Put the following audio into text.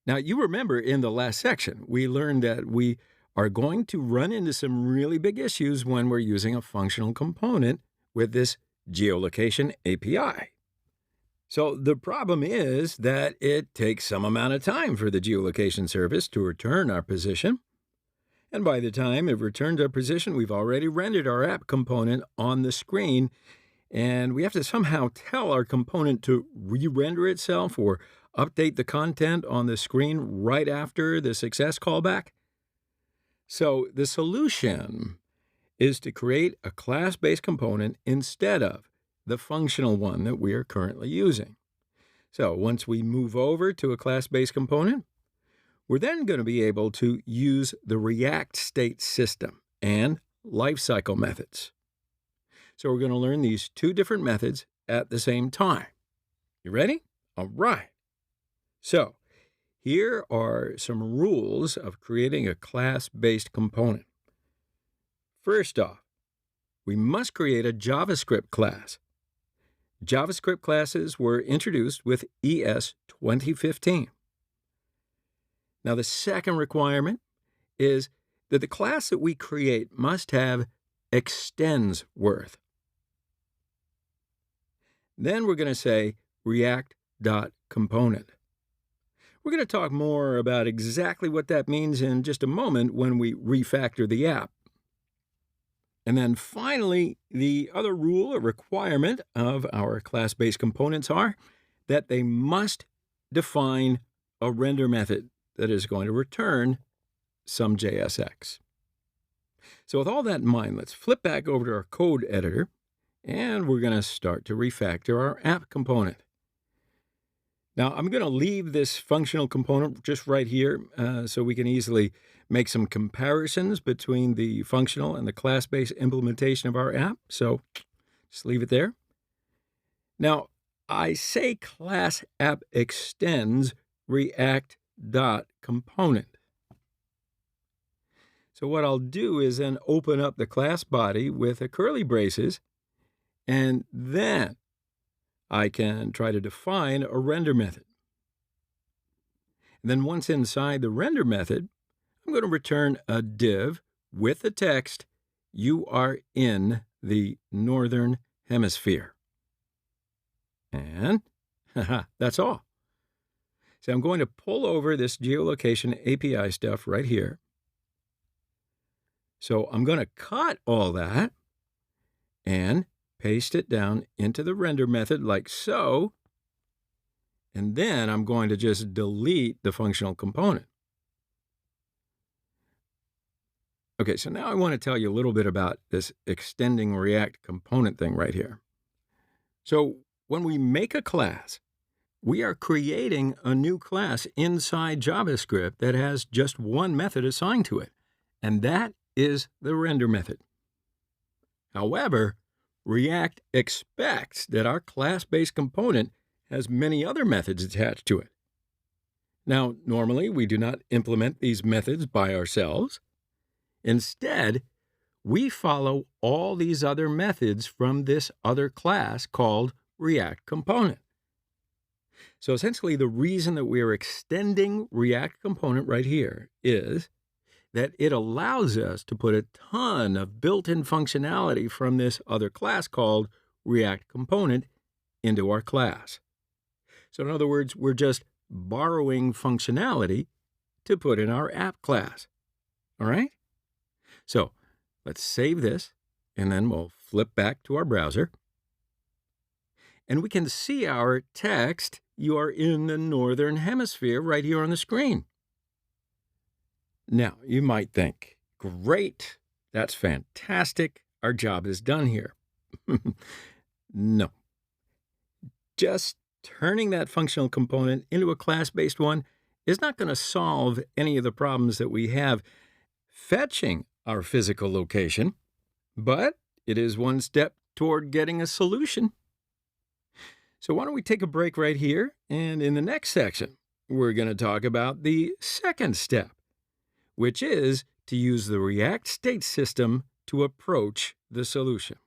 Now, you remember in the last section, we learned that we are going to run into some really big issues when we're using a functional component with this geolocation API. So the problem is that it takes some amount of time for the geolocation service to return our position. And by the time it returns our position, we've already rendered our app component on the screen, and we have to somehow tell our component to re-render itself or update the content on the screen right after the success callback. So the solution is to create a class-based component instead of the functional one that we are currently using. So once we move over to a class-based component, we're then going to be able to use the React state system and lifecycle methods. So we're going to learn these two different methods at the same time. You ready? All right. So here are some rules of creating a class-based component. First off, we must create a JavaScript class. JavaScript classes were introduced with ES 2015. Now, the second requirement is that the class that we create must have extends worth. Then we're going to say react.component. We're going to talk more about exactly what that means in just a moment when we refactor the app. And then finally, the other rule or requirement of our class-based components are that they must define a render method that is going to return some JSX. So with all that in mind, let's flip back over to our code editor, and we're going to start to refactor our app component. Now, I'm going to leave this functional component just right here so we can easily make some comparisons between the functional and the class-based implementation of our app. So just leave it there. Now, I say class app extends react.component. So what I'll do is then open up the class body with a curly braces, and then I can try to define a render method. And then once inside the render method, I'm going to return a div with the text, "You are in the Northern Hemisphere." And that's all. So I'm going to pull over this geolocation API stuff right here. So I'm going to cut all that and paste it down into the render method like so. And then I'm going to just delete the functional component. Okay, so now I want to tell you a little bit about this extending React component thing right here. So when we make a class, we are creating a new class inside JavaScript that has just one method assigned to it, and that is the render method. However, React expects that our class-based component has many other methods attached to it. Now, normally we do not implement these methods by ourselves. Instead, we follow all these other methods from this other class called React component. So essentially, the reason that we are extending React component right here is that it allows us to put a ton of built-in functionality from this other class called React component into our class. So in other words, we're just borrowing functionality to put in our app class. All right? So let's save this, and then we'll flip back to our browser. And we can see our text, "You are in the Northern Hemisphere," right here on the screen. Now, you might think, great, that's fantastic, our job is done here. No. Just turning that functional component into a class-based one is not going to solve any of the problems that we have fetching our physical location, but it is one step toward getting a solution. So why don't we take a break right here, and in the next section, we're going to talk about the second step, which is to use the React state system to approach the solution.